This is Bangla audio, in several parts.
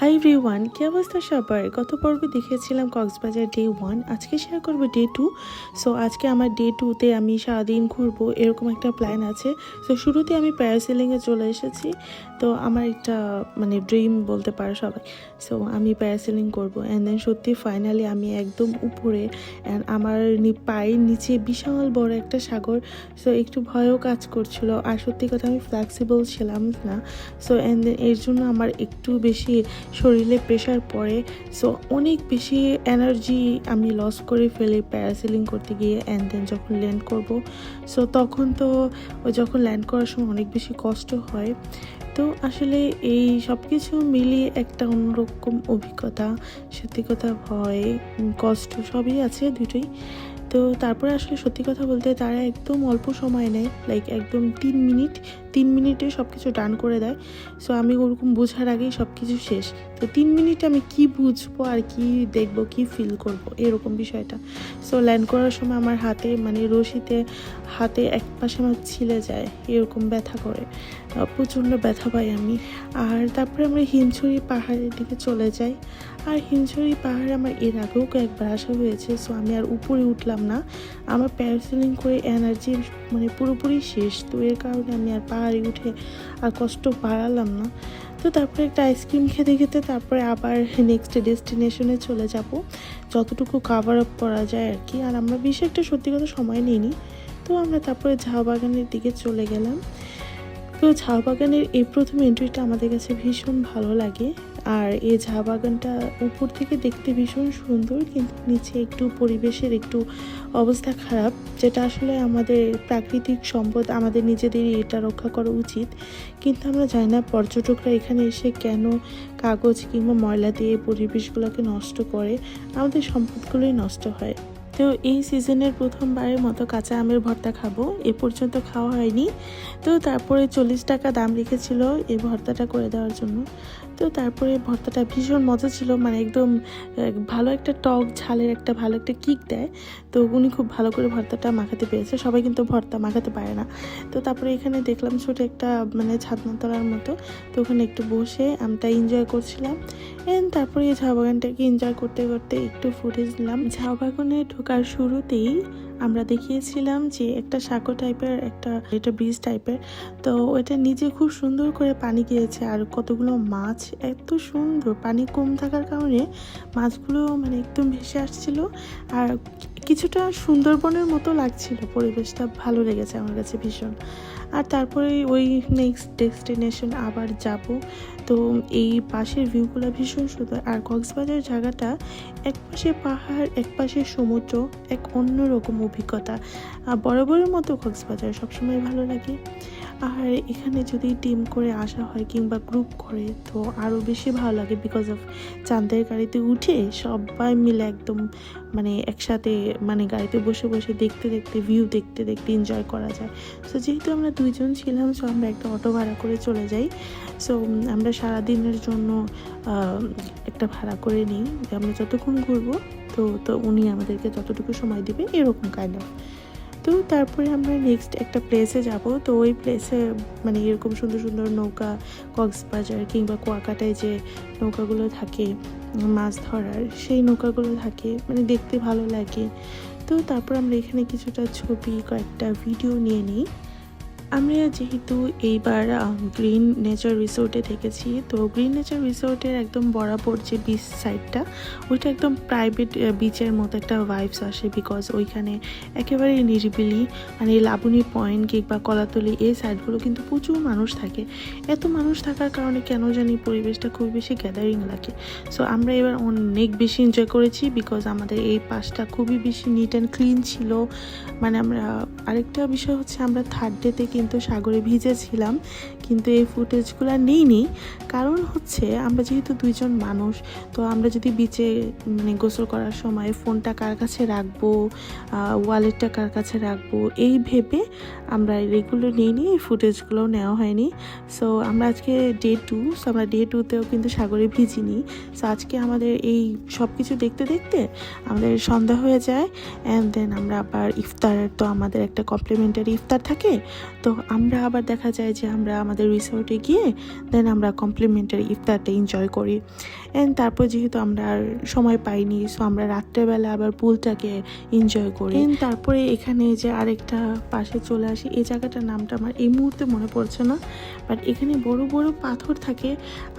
হাই এভরিওয়ান, কি অবস্থা সবার? গত পর্বে দেখিয়েছিলাম কক্সবাজার ডে 1, আজকে শেয়ার করবো ডে 2। সো আজকে আমার ডে 2তে আমি সারাদিন ঘুরবো এরকম একটা প্ল্যান আছে। সো শুরুতে আমি প্যারাসেলিংয়ে চলে এসেছি। তো আমার একটা ড্রিম বলতে পারো সবাই। সো আমি প্যারাসেলিং করবো অ্যান্ড দেন সত্যি ফাইনালি আমি একদম উপরে অ্যান্ড আমার পায়ের নিচে বিশাল বড় একটা সাগর। সো একটু ভয়ও কাজ করছিল, আর সত্যি কথা আমি ফ্লেক্সিবল ছিলাম না। সো অ্যান্ড দেন এর জন্য আমার একটু বেশি শরীরে প্রেশার পড়ে। সো অনেক বেশি এনার্জি আমি লস করে ফেলি প্যারাসেলিং করতে গিয়ে। অ্যান্ড দেন যখন ল্যান্ড করব, সো তখন তো যখন ল্যান্ড করার সময় অনেক বেশি কষ্ট হয়। তো আসলে এই সব কিছু মিলিয়ে একটা অন্যরকম অভিজ্ঞতা, সত্যি কথা ভয় কষ্ট সবই আছে দুটোই। তো তারপরে আসলে সত্যি কথা বলতে তারা একদম অল্প সময় নেয়, লাইক একদম 3 মিনিটে সব কিছু ডান করে দেয়। সো আমি ওরকম বোঝার আগেই সব কিছু শেষ। তো 3 মিনিটে আমি কি বুঝবো আর কি দেখবো, কি ফিল করব, এরকম বিষয়টা। সো ল্যান্ড করার সময় আমার হাতে রশিতে হাতে এক পাশে আমার ছিলে যায়, এরকম ব্যথা করে, প্রচণ্ড ব্যথা পাই আমি। আর তারপরে আমরা হিমছড়ি পাহাড়ের দিকে চলে যাই। আর হিমছড়ি পাহাড়ে আমার এর আগেও কয়েকবার আসা হয়েছে। সো আমি আর উপরে উঠলাম না, আমার প্যারাসেলিং করে এনার্জি পুরোপুরি শেষ। তো এর কারণে আমি আর পাহাড়ে উঠে আর কষ্ট বাড়ালাম না। তো তারপরে একটা আইসক্রিম খেতে খেতে তারপরে আবার নেক্সট ডেস্টিনেশনে চলে যাব, যতটুকু কাভার আপ করা যায় আর কি। আর আমরা বেশি একটা সত্যি কথা সময় নিইনি। তো আমরা তারপরে ঝাউ বাগানের দিকে চলে গেলাম। তো ঝাউ বাগানের এই প্রথম এন্ট্রিটা আমাদের কাছে ভীষণ ভালো লাগে। আর এই ঝাউ বাগানটা উপর থেকে দেখতে ভীষণ সুন্দর, কিন্তু নিচে একটু পরিবেশের একটু অবস্থা খারাপ, যেটা আসলে আমাদের প্রাকৃতিক সম্পদ, আমাদের নিজেদেরই এটা রক্ষা করা উচিত। কিন্তু আমরা জানি না পর্যটকরা এখানে এসে কেন কাগজ কিংবা ময়লা দিয়ে পরিবেশগুলোকে নষ্ট করে, আমাদের সম্পদগুলোই নষ্ট হয়। তো এই সিজনের প্রথমবারের মতো কাঁচা আমের ভর্তা খাবো, এ পর্যন্ত খাওয়া হয়নি। তো তারপরে 40 টাকা দাম রেখেছিল এই ভর্তাটা করে দেওয়ার জন্য। তো তারপরে ভর্তাটা ভীষণ মজা ছিল, একদম ভালো একটা টক ঝালের একটা ভালো একটা কিক দেয়। তো উনি খুব ভালো করে ভর্তাটা মাখাতে পেরেছে, সবাই কিন্তু ভর্তা মাখাতে পারে না। তো তারপরে এখানে দেখলাম ছোটো একটা ছাদনা তলার মতো, তো ওখানে একটু বসে আমটা এনজয় করছিলাম। এন্ড তারপরে এই ঝাউ বাগানটাকে এনজয় করতে করতে একটু ফুটেজ নিলাম। ঝাউ বাগানে ঢোকার শুরুতেই আমরা দেখিয়েছিলাম যে একটা সাঁকো টাইপের এটা ব্রিজ টাইপের। তো ওইটা নিচে খুব সুন্দর করে পানি গিয়েছে, আর কতগুলো মাছ, এত সুন্দর পানি কম থাকার কারণে মাছগুলো একদম ভেসে আসছিল। আর কিছুটা সুন্দরবনের মতো লাগছিল, পরিবেশটা ভালো লেগেছে আমার কাছে ভীষণ। আর তারপরে ওই নেক্সট ডেস্টিনেশন আবার যাব। তো এই পাশের ভিউগুলো ভীষণ সুন্দর। আর কক্সবাজার জায়গাটা এক পাশে পাহাড়, এক পাশে সমুদ্র, এক অন্যরকম অভিজ্ঞতা। বরাবরের মতো কক্সবাজার সবসময় ভালো লাগে। আর এখানে যদি টিম করে আসা হয় কিংবা গ্রুপ করে তো আরও বেশি ভালো লাগে, বিকজ অফ চাঁদের গাড়িতে উঠে সবাই মিলে একদম একসাথে গাড়িতে বসে বসে দেখতে দেখতে ভিউ দেখতে দেখতে এনজয় করা যায়। সো যেহেতু আমরা 2 জন ছিলাম, সো আমরা একটা অটো ভাড়া করে চলে যাই। সো আমরা সারাদিনের জন্য একটা ভাড়া করে নিই, যে আমরা যতক্ষণ ঘুরবো তো উনি আমাদেরকে ততটুকু সময় দেবে, এরকম কাইন্ড অফ। তো তারপরে আমরা নেক্সট একটা প্লেসে যাব। তো ওই প্লেসে এরকম সুন্দর সুন্দর নৌকা, কক্সবাজার কিংবা কুয়াকাটায় যে নৌকাগুলো থাকে মাছ ধরার, সেই নৌকাগুলো থাকে, দেখতে ভালো লাগে। তো তারপর আমরা এখানে কিছুটা ছবি, কয়েকটা ভিডিও নিয়ে নিই। আমরা যেহেতু এইবার গ্রিন নেচার রিসোর্টে থেকেছি, তো গ্রিন নেচার রিসোর্টের একদম বরাবর যে বিচ সাইডটা, ওইটা একদম প্রাইভেট বিচের মতো একটা ভাইবস আসে, বিকজ ওইখানে একেবারে নিরিবিলি, লাবণী পয়েন্ট কিংবা কলাতলি এই সাইডগুলো কিন্তু প্রচুর মানুষ থাকে। এত মানুষ থাকার কারণে কেন জানি পরিবেশটা খুব বেশি গ্যাদারিং লাগে। সো আমরা এবার অনেক বেশি এনজয় করেছি, বিকজ আমাদের এই পাশটা খুবই বেশি নিট অ্যান্ড ক্লিন ছিল। আমরা আরেকটা বিষয় হচ্ছে, আমরা থার্ড ডেতে কিন্তু সাগরে ভিজেছিলাম, কিন্তু এই ফুটেজগুলো নেইনি। কারণ হচ্ছে আমরা যেহেতু 2 জন মানুষ, তো আমরা যদি বিচে গোসল করার সময় ফোনটা কার কাছে রাখবো, ওয়ালেটটা কার কাছে রাখবো, এই ভেবে আমরা এগুলো নিইনি, এই ফুটেজগুলোও নেওয়া হয়নি। সো আমরা আজকে ডে 2, সো আমরা ডে 2তেও কিন্তু সাগরে ভিজিনি। সো আজকে আমাদের এই সব কিছু দেখতে দেখতে আমাদের সন্ধ্যা হয়ে যায়। অ্যান্ড দেন আমরা আবার ইফতার, তো আমাদের একটা কমপ্লিমেন্টারি ইফতার থাকে, তো আমরা আবার দেখা যায় যে আমরা আমাদের আমাদের রিসোর্টে গিয়ে দেন আমরা কমপ্লিমেন্টারি ইফতারটা এনজয় করি। অ্যান্ড তারপর যেহেতু আমরা আর সময় পাইনি, সো আমরা রাত্রেবেলা আবার পুলটাকে এনজয় করি। তারপরে এখানে যে আরেকটা পাশে চলে আসি, এই জায়গাটার নামটা আমার এই মুহূর্তে মনে পড়ছে না, বাট এখানে বড় বড় পাথর থাকে।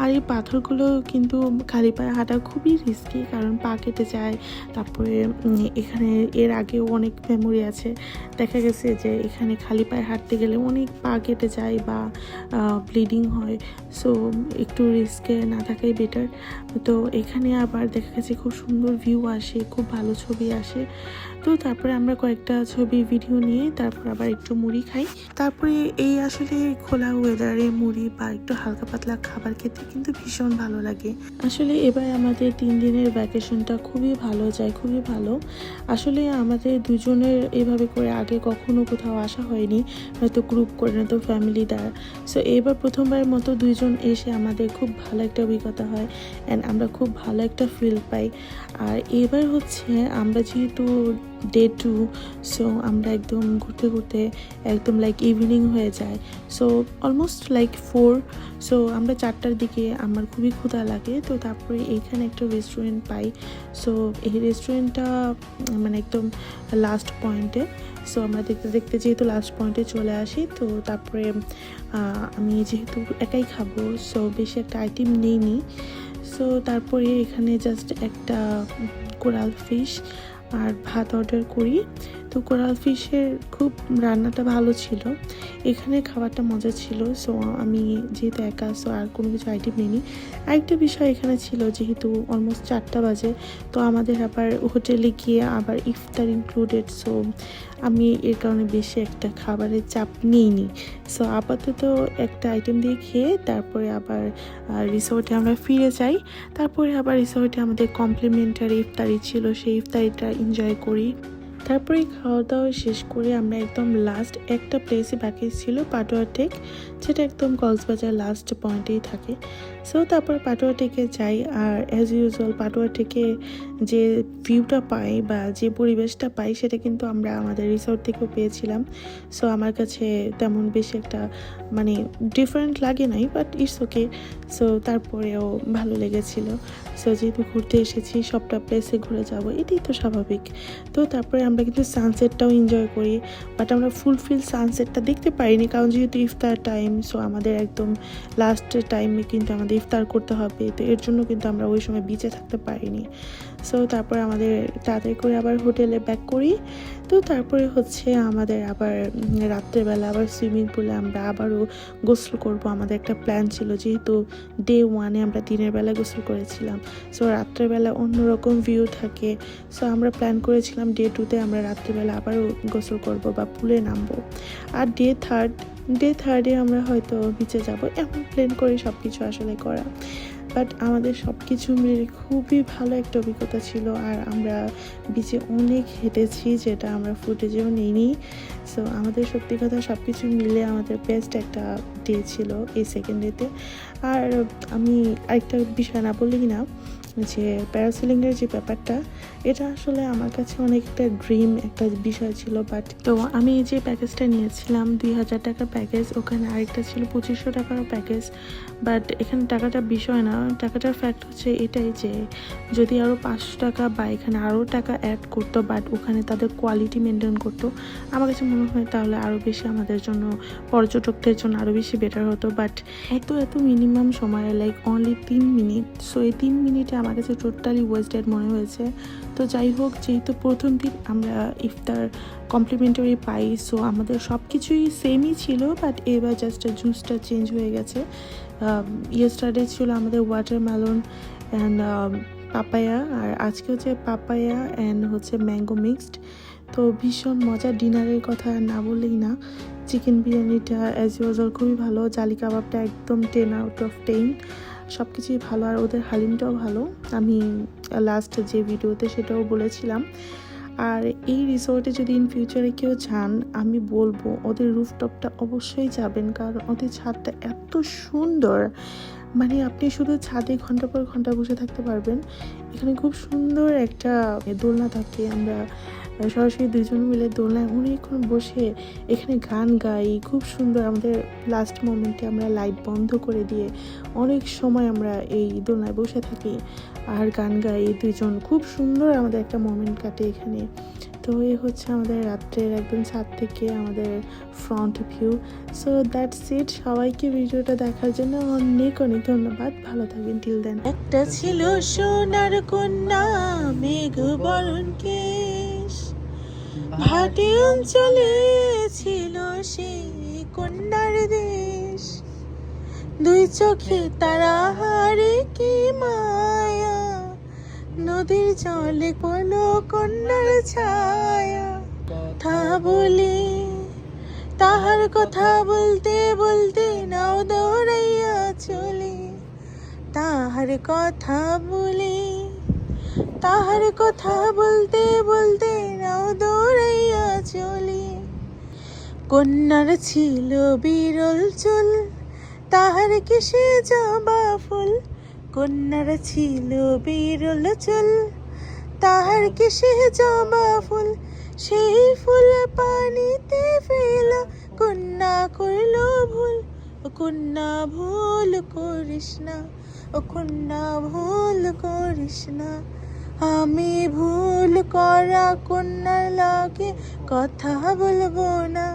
আর এই পাথরগুলো কিন্তু খালি পায়ে হাঁটা খুবই রিস্কি, কারণ পা কেটে যায়। তারপরে এখানে এর আগেও অনেক মেমোরি আছে, দেখা গেছে যে এখানে খালি পায়ে হাঁটতে গেলে অনেক পা কেটে যায় বা ব্লিডিং হয়। সো একটু রিস্কে না থাকাই বেটার। তো এখানে আবার দেখা গেছে খুব সুন্দর ভিউ আসে, খুব ভালো ছবি আসে। তো তারপরে আমরা কয়েকটা ছবি ভিডিও নিয়ে তারপর আবার একটু মুড়ি খাই। তারপরে এই আসলে খোলা ওয়েদারে মুড়ি বা একটু হালকা পাতলা খাবার খেতে কিন্তু ভীষণ ভালো লাগে। আসলে এবার আমাদের 3 দিনের ভ্যাকেশনটা খুবই ভালো যায়, খুবই ভালো। আসলে আমাদের দুজনের এভাবে করে আগে কখনো কোথাও আসা হয়নি, হয়তো গ্রুপ করে না তো ফ্যামিলি দ্বারা। সো এবার প্রথমবারের মতো দুইজন এসে আমাদের খুব ভালো একটা অভিজ্ঞতা হয় অ্যান্ড আমরা খুব ভালো একটা ফিল পাই। আর এবার হচ্ছে আমরা যেহেতু ডে 2, সো আমরা একদম ঘুরতে ঘুরতে একদম লাইক ইভিনিং হয়ে যায়। সো অলমোস্ট লাইক 4, সো আমরা 4টার দিকে আমার খুবই ক্ষুধা লাগে। তো তারপরে এইখানে একটা রেস্টুরেন্ট পাই। সো এই রেস্টুরেন্টটা মানে একদম লাস্ট পয়েন্টে। সো আমরা দেখতে দেখতে যেহেতু লাস্ট পয়েন্টে চলে আসি, তো তারপরে আমি যেহেতু একাই খাবো, সো বেশি একটা আইটেম নেইনি। সো তারপরে এখানে জাস্ট একটা কোরাল ফিশ আর ভাত অর্ডার করি। তো কোরাল ফিশের খুব রান্নাটা ভালো ছিল, এখানে খাবারটা মজা ছিল। সো আমি যেহেতু একা, সো আর কোনো কিছু আইটেম নিইনি। আরেকটা বিষয় এখানে ছিল, যেহেতু অলমোস্ট 4টা বাজে, তো আমাদের আবার হোটেলে গিয়ে আবার ইফতার ইনক্লুডেড। সো আমি এর কারণে বেশি একটা খাবারের চাপ নিইনি। সো আপাতত একটা আইটেম দিয়ে খেয়ে তারপরে আবার রিসোর্টে আমরা ফিরে যাই। তারপরে আবার রিসোর্টে আমাদের কমপ্লিমেন্টারি ইফতারি ছিল, সেই ইফতারিটা এনজয় করি। তারপরে খাওয়া দাওয়া শেষ করে আমরা একদম লাস্ট একটা প্লেসে বাকি ছিল, পাটোয়া টেক, যেটা একদম কক্সবাজার লাস্ট পয়েন্টেই থাকে। সো তারপর পাটোয়া টেকে যাই। আর অ্যাজ ইউজুয়াল পাটোয়া টেকে যে ভিউটা পাই বা যে পরিবেশটা পাই সেটা কিন্তু আমরা আমাদের রিসোর্ট থেকেও পেয়েছিলাম। সো আমার কাছে তেমন বেশি একটা মানে ডিফারেন্ট লাগে নাই, বাট ইটস ওকে। সো তারপরেও ভালো লেগেছিল। সো যেহেতু ঘুরতে এসেছি, সবটা প্লেসে ঘুরে যাব, এটাই তো স্বাভাবিক। তো তারপরে আমরা কিন্তু সানসেটটাও এনজয় করি, বাট আমরা ফুলফিল সানসেটটা দেখতে পারিনি, কারণ যেহেতু ইফতার টাইম। সো আমাদের একদম লাস্ট টাইমে কিন্তু আমাদের ইফতার করতে হবে, তো এর জন্য কিন্তু আমরা ওই সময় বিচে থাকতে পারিনি। সো তারপরে আমাদের তাড়াতাড়ি করে আবার হোটেলে ব্যাক করি। তো তারপরে হচ্ছে আমাদের আবার রাত্রেবেলা আবার সুইমিং পুলে আমরা আবারও গোসল করব। আমাদের একটা প্ল্যান ছিল, যেহেতু ডে 1-এ আমরা দিনের বেলা গোসল করেছিলাম, সো রাত্রেবেলা অন্যরকম ভিউ থাকে। সো আমরা প্ল্যান করেছিলাম ডে 2-তে আমরা রাত্রেবেলা আবারও গোসল করব বা পুলে নামবো। আর ডে 3-এ আমরা হয়তো বিচে যাব, এমন প্ল্যান করে সব কিছু আসলে করা। বাট আমাদের সব কিছু মিলে খুবই ভালো একটা অভিজ্ঞতা ছিল। আর আমরা বিচে অনেক হেঁটেছি, যেটা আমরা ফুটেজেও নিইনি। সো আমাদের সত্যি কথা সব কিছু মিলে আমাদের বেস্ট একটা ডে ছিল এই সেকেন্ড ডেতে। আর আমি আরেকটা বিষয় না বললেই না, যে প্যারাসেলিংয়ের যে ব্যাপারটা, এটা আসলে আমার কাছে অনেক একটা ড্রিম একটা বিষয় ছিল। বাট তো আমি যে প্যাকেজটা নিয়েছিলাম 2000 টাকার প্যাকেজ, ওখানে আরেকটা ছিল 2500 টাকারও প্যাকেজ। বাট এখানে টাকাটা বিষয় না, টাকাটার ফ্যাক্ট হচ্ছে এটাই যে যদি আরও 500 টাকা বা এখানে আরও টাকা অ্যাড করতো, বাট ওখানে তাদের কোয়ালিটি মেনটেন করতো, আমার কাছে মনে হয় তাহলে আরও বেশি আমাদের জন্য, পর্যটকদের জন্য আরও বেশি বেটার হতো। বাট এত মিনিমাম সময়ে লাইক অনলি 3 মিনিট, সো এই 3 মিনিটে আমার কাছে টোটালি ওয়েস্টেড মনে হয়েছে। তো যাই হোক, যেহেতু প্রথম দিন আমরা ইফতার কমপ্লিমেন্টারি পাই, সো আমাদের সব কিছুই সেমই ছিল, বাট এবার জাস্ট জুসটা চেঞ্জ হয়ে গেছে। ইয়েস্টারডে ছিল আমাদের ওয়াটারমেলন অ্যান্ড পাপায়া, আর আজকে হচ্ছে পাপায়া অ্যান্ড হচ্ছে ম্যাঙ্গো মিক্সড। তো ভীষণ মজা, ডিনারের কথা না বললেই না। চিকেন বিরিয়ানিটা অ্যাজ ইউজুয়াল খুবই ভালো, জালি কাবাবটা একদম 10 আউট অফ 10, সব কিছুই ভালো। আর ওদের হালিমটাও ভালো, আমি লাস্ট যে ভিডিওতে সেটাও বলেছিলাম। আর এই রিসোর্টে যদি ইন ফিউচারে কেউ যান, আমি বলবো ওদের রুফটপটা অবশ্যই যাবেন, কারণ ওদের ছাদটা এত সুন্দর, মানে আপনি শুধু ছাদে ঘন্টা পর ঘন্টা বসে থাকতে পারবেন। এখানে খুব সুন্দর একটা দোলনা থাকে, আমরা সরাসরি দুজন মিলে দোলনায় অনেকক্ষণ বসে এখানে গান গাই। খুব সুন্দর, আমাদের লাস্ট মোমেন্টে আমরা লাইট বন্ধ করে দিয়ে অনেক সময় আমরা এই দোলনায় বসে থাকি আর গান গাই দুজন। খুব সুন্দর আমাদের একটা মোমেন্ট কাটে এখানে। তো এই হচ্ছে আমাদের রাত্রের একদম ছাদ থেকে আমাদের front view. So that's it. সবাইকে ভিডিওটা দেখার জন্য অনেক অনেক ধন্যবাদ। ভালো থাকবেন টিল দেন। একটা ছিল সোনার কন্যা, মেঘ বরণ কেশ, ভাটি অঞ্চলে ছিল সেই কন্যার দেশ। দুই চোখে তারা হারে কি মায়া, নদীর জলে কোনো কন্যার ছায়া। কথা বলি তাহার কথা বলতে বলতে নাও দৌড়াইয়া চলি, তাহার কথা বলি তাহার কথা বলতে বলতে নাও দৌড়াইয়া চলি। কন্যার ছিল বিরল চুল, তাহার কিসে জবা ফুল। কন্যার ছিল বিরল চুল, তাহার কিসে জবা ফুল। সেই ফুল পানিতে ফেলা কন্যা করল ভুল। ও কন্যা ভুল করিস না, ও কন্যা ভুল করিস না। আমি ভুল করা কন্যার লাগে কথা বলবো না।